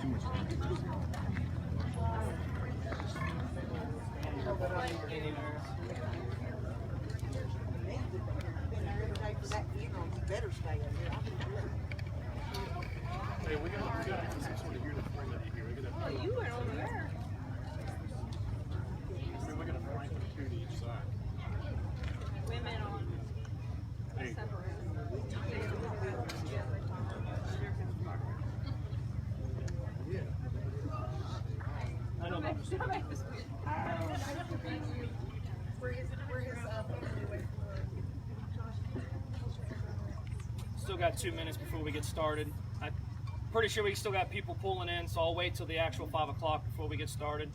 Hey, we got some sort of uniformity here. Oh, you went over there. We're gonna flank them two to each side. Women on Hey. I don't know. Still got 2 minutes before we get started. I'm pretty sure we still got people pulling in, so I'll wait till the actual 5 o'clock before we get started.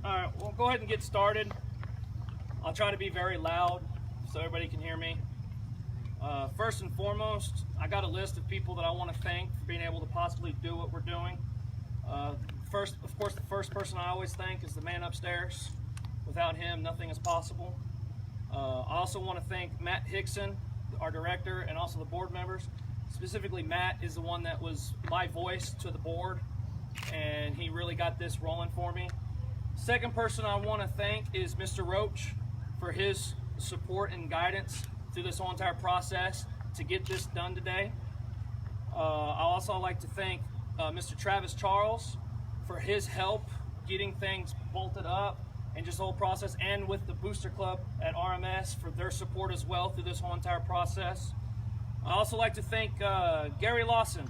Alright, well, go ahead and get started. I'll try to be very loud so everybody can hear me. First and foremost, I got a list of people that I want to thank for being able to possibly do what we're doing. First, of course, the first person I always thank is the man upstairs. Without him, nothing is possible. I also want to thank Matt Hickson, our director, and also the board members. Specifically, Matt is the one that was my voice to the board, and he really got this rolling for me. Second person I want to thank is Mr. Roach for his support and guidance through this whole entire process to get this done today. I also like to thank Mr. Travis Charles for his help getting things bolted up and just the whole process, and with the Booster Club at RMS for their support as well through this whole entire process. I also like to thank Gary Lawson.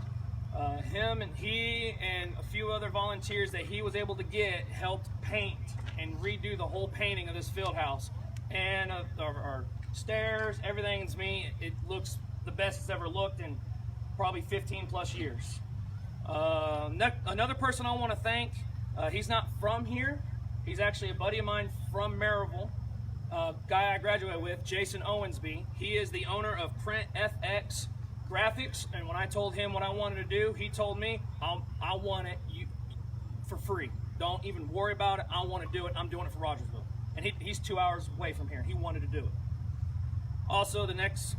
Him and he and a few other volunteers that he was able to get helped paint and redo the whole painting of this field house. And our stairs, everything's me. It looks the best it's ever looked in probably 15 plus years. Another person I want to thank, he's not from here. He's actually a buddy of mine from Maryville, guy I graduated with, Jason Owensby. He is the owner of Print FX Graphics, and when I told him what I wanted to do, he told me, I want it for free. Don't even worry about it. I want to do it. I'm doing it for Rogersville. And he's 2 hours away from here. He wanted to do it. Also, the next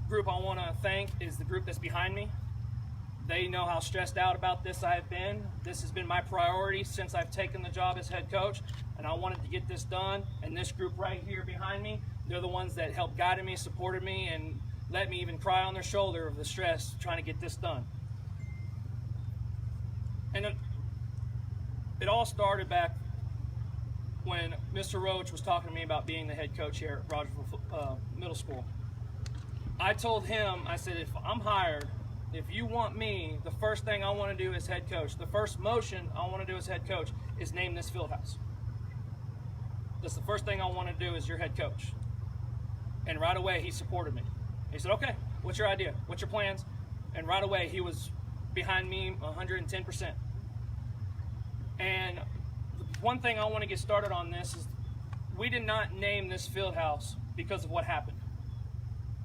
group I want to thank is the group that's behind me. They know how stressed out about this I've been. This has been my priority since I've taken the job as head coach, and I wanted to get this done. And this group right here behind me, they're the ones that helped guide me, supported me, and let me even cry on their shoulder of the stress trying to get this done. And it all started back when Mr. Roach was talking to me about being the head coach here at Rogersville Middle School. I told him, I said, if I'm hired, if you want me, the first thing I want to do as head coach, the first motion I want to do as head coach is name this field house. That's the first thing I want to do as your head coach. And right away, he supported me. He said, okay, what's your idea? What's your plans? And right away, he was behind me 110%. And one thing I want to get started on this is we did not name this field house because of what happened.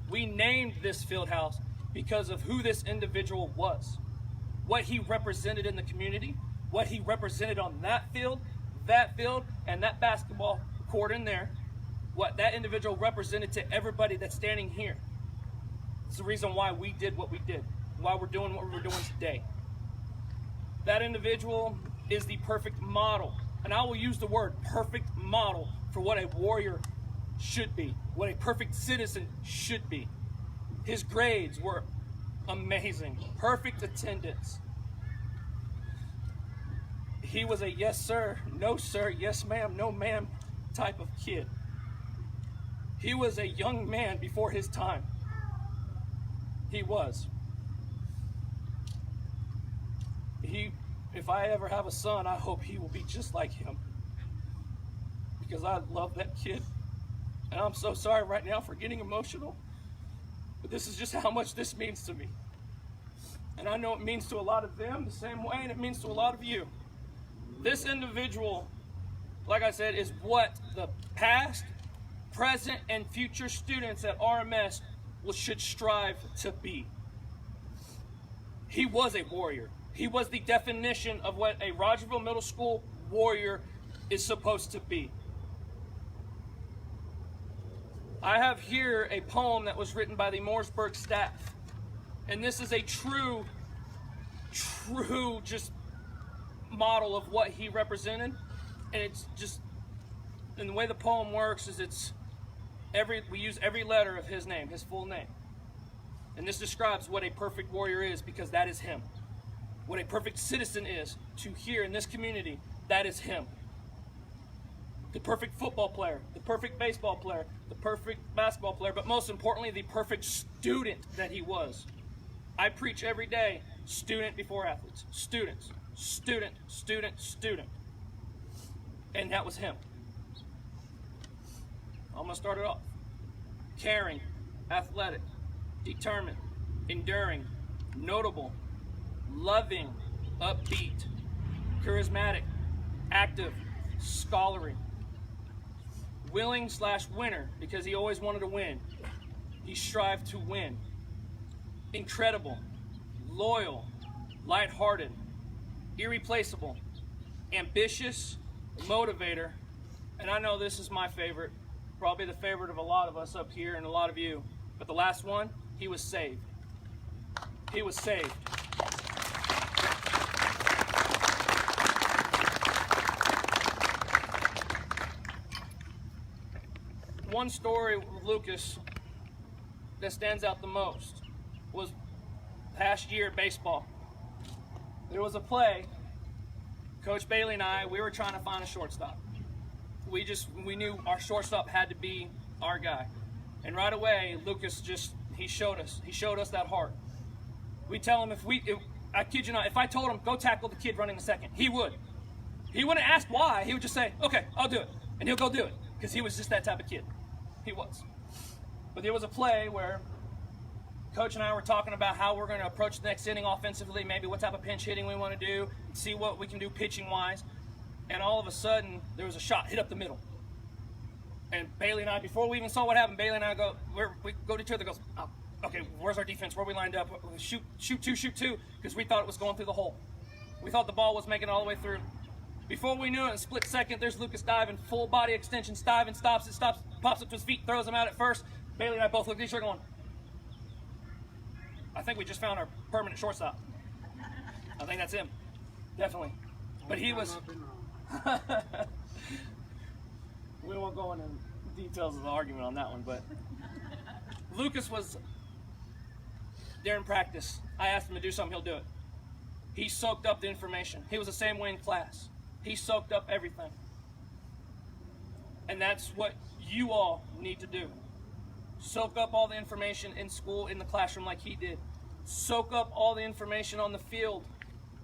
We named this field house because of who this individual was, what he represented in the community, what he represented on that field, and that basketball court in there, what that individual represented to everybody that's standing here. It's the reason why we did what we did, why we're doing what we're doing today. That individual is the perfect model, and I will use the word perfect model for what a warrior should be, what a perfect citizen should be. His grades were amazing, perfect attendance. He was a yes sir, no sir, yes ma'am, no ma'am type of kid. He was a young man before his time. He was. If I ever have a son, I hope he will be just like him. Because I love that kid. And I'm so sorry right now for getting emotional. But this is just how much this means to me. And I know it means to a lot of them the same way, and it means to a lot of you. This individual, like I said, is what the past, present, and future students at RMS should strive to be. He was a warrior. He was the definition of what a Rogersville Middle School warrior is supposed to be. I have here a poem that was written by the Mooresburg staff. And this is a true just model of what he represented. And it's just, and the way the poem works is we use every letter of his name, his full name. And this describes what a perfect warrior is, because that is him. What a perfect citizen is to here in this community, that is him. The perfect football player, the perfect baseball player, the perfect basketball player, but most importantly, the perfect student that he was. I preach every day, student before athletes. Students, student, student, student. And that was him. I'm going to start it off. Caring, athletic, determined, enduring, notable, loving, upbeat, charismatic, active, scholarly, willing/winner, because he always wanted to win. He strived to win. Incredible, loyal, lighthearted, irreplaceable, ambitious, motivator, and I know this is my favorite, probably the favorite of a lot of us up here and a lot of you, but the last one, he was saved. He was saved. One story with Lucas that stands out the most was past year at baseball. There was a play, Coach Bailey and I, we were trying to find a shortstop. We knew our shortstop had to be our guy. And right away, Lucas he showed us that heart. We tell him I kid you not, if I told him, go tackle the kid running the second, he would. He wouldn't ask why, he would just say, okay, I'll do it. And he'll go do it, because he was just that type of kid. He was. But there was a play where Coach and I were talking about how we're going to approach the next inning offensively, maybe what type of pinch hitting we want to do, see what we can do pitching-wise. And all of a sudden, there was a shot hit up the middle. And Bailey and I, before we even saw what happened, Bailey and I we go to each other, goes, oh, okay, where's our defense? Where are we lined up? Shoot two, because we thought it was going through the hole. We thought the ball was making it all the way through. Before we knew it, in a split second, there's Lucas diving, full body extension, diving, stops, pops up to his feet, throws him out at first. Bailey and I both looked at each other going, I think we just found our permanent shortstop. I think that's him, definitely. But he was, we won't go into details of the argument on that one, but Lucas was there in practice. I asked him to do something, he'll do it. He soaked up the information. He was the same way in class. He soaked up everything. And that's what you all need to do. Soak up all the information in school, in the classroom, like he did. Soak up all the information on the field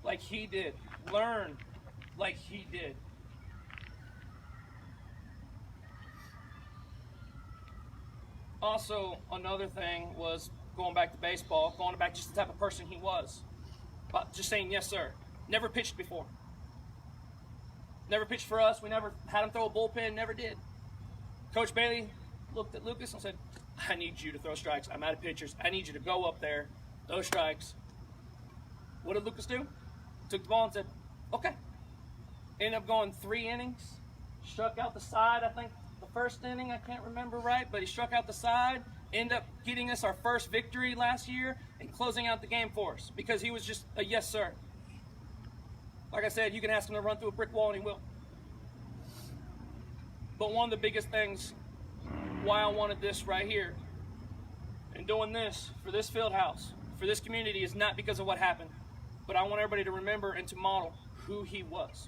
like he did. Learn like he did. Also, another thing was going back to baseball, going back just the type of person he was. Just saying yes, sir. Never pitched before. Never pitched for us. We never had him throw a bullpen. Never did. Coach Bailey looked at Lucas and said, I need you to throw strikes. I'm out of pitchers. I need you to go up there, throw strikes. What did Lucas do? Took the ball and said, okay. Ended up going 3 innings. Struck out the side, I think, the first inning. I can't remember right, but he struck out the side. Ended up getting us our first victory last year and closing out the game for us because he was just a yes, sir. Like I said, you can ask him to run through a brick wall and he will. But one of the biggest things why I wanted this right here and doing this for this field house, for this community, is not because of what happened, but I want everybody to remember and to model who he was.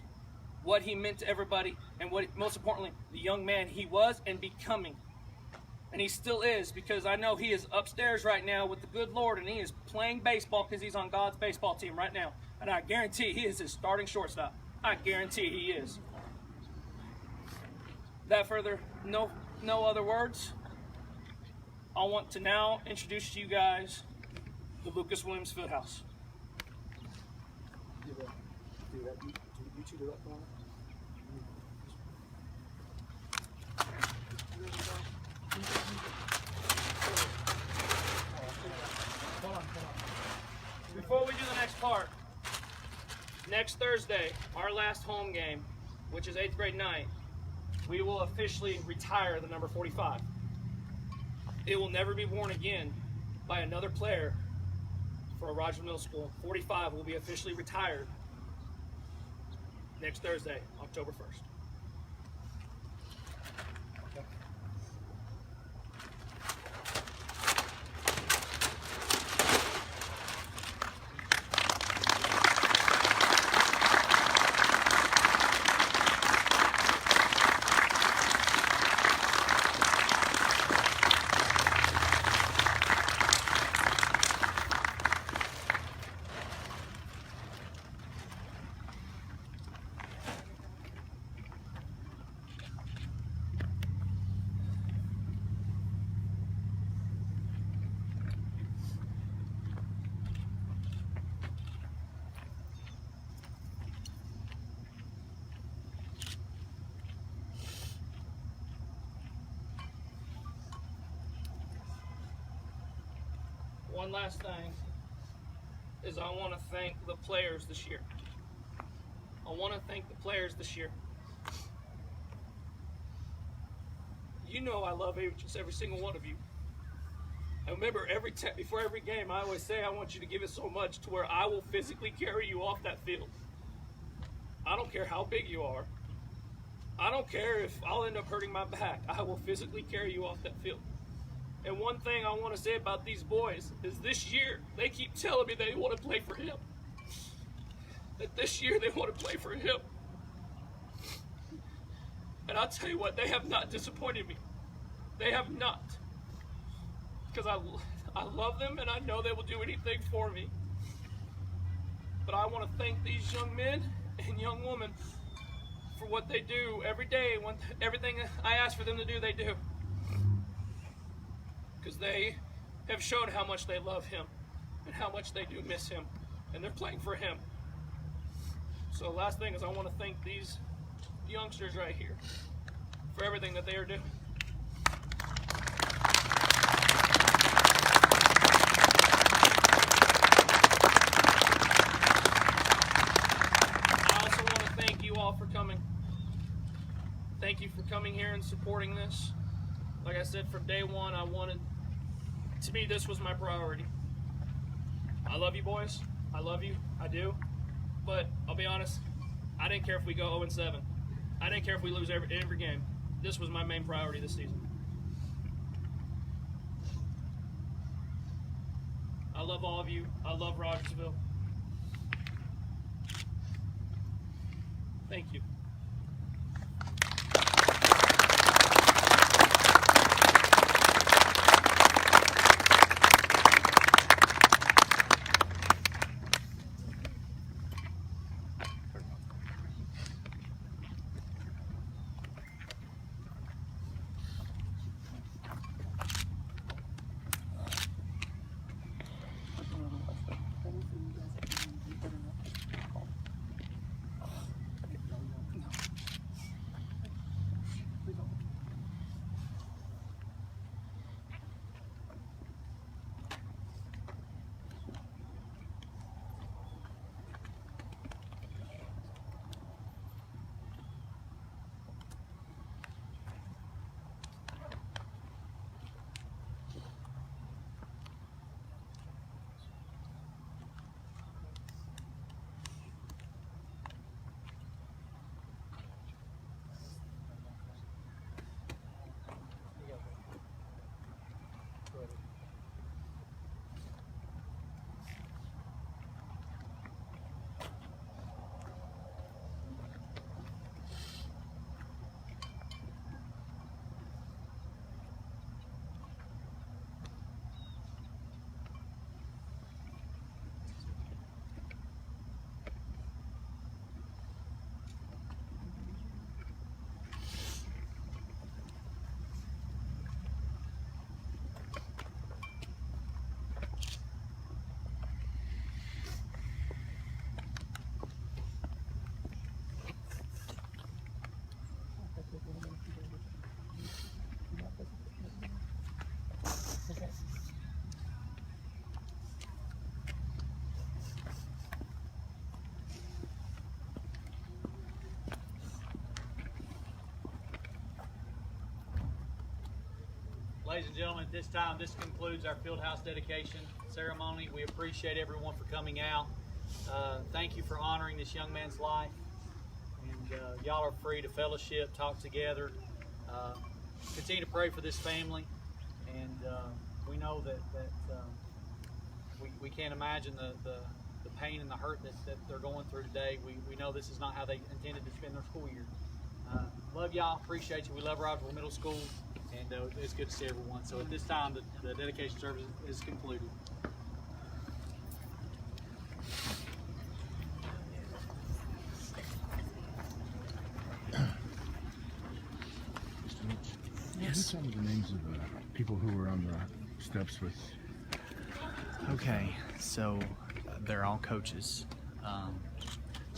what he meant to everybody, and what, most importantly, the young man he was and becoming. And he still is, because I know he is upstairs right now with the good Lord, and he is playing baseball because he's on God's baseball team right now. And I guarantee he is his starting shortstop. I guarantee he is. That further, no other words. I want to now introduce to you guys the Lucas Williams Fieldhouse. You two do that for me? Before we do the next part, next Thursday, our last home game, which is 8th grade night, we will officially retire the number 45. It will never be worn again by another player for Rogersville Middle School. 45 will be officially retired next Thursday, October 1st. One last thing is I want to thank the players this year. I want to thank the players this year. You know I love just every single one of you. I remember before every game, I always say I want you to give it so much to where I will physically carry you off that field. I don't care how big you are. I don't care if I'll end up hurting my back. I will physically carry you off that field. And one thing I want to say about these boys is this year, they keep telling me they want to play for him. That this year they want to play for him. And I'll tell you what, they have not disappointed me. They have not. Because I love them and I know they will do anything for me. But I want to thank these young men and young women for what they do every day. When everything I ask for them to do, they do. Because they have shown how much they love him and how much they do miss him, and they're playing for him. So the last thing is I want to thank these youngsters right here for everything that they are doing. I also want to thank you all for coming. Thank you for coming here and supporting this. Like I said, from day one, to me, this was my priority. I love you boys. I love you. I do. But I'll be honest, I didn't care if we go 0-7. I didn't care if we lose every game. This was my main priority this season. I love all of you. I love Rogersville. Thank you. ladies and gentlemen, at this time, this concludes our field house dedication ceremony. We appreciate everyone for coming out. Thank you for honoring this young man's life. And y'all are free to fellowship, talk together, continue to pray for this family. And we know that we can't imagine the pain and the hurt that they're going through today. We know this is not how they intended to spend their school year. Love y'all, appreciate you. We love Rogersville Middle School, and it's good to see everyone. So at this time, the dedication service is concluded. Yes. Can you tell me the names of people who were on the steps with? Okay, so they're all coaches.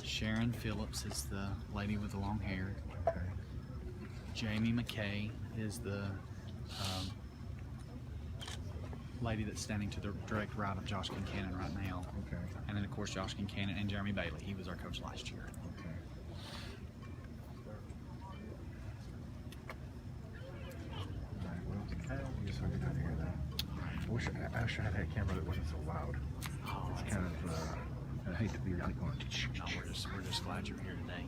Sharon Phillips is the lady with the long hair. Okay. Jamie McKay is the lady that's standing to the direct right of Josh Kincannon right now. Okay. And then of course Josh Kincannon and Jeremy Bailey. He was our coach last year. Okay. All right, well, I guess I didn't hear that. I wish I had a camera that wasn't so loud. It's kind of, I hate to be like going. No, we're just glad you're here today.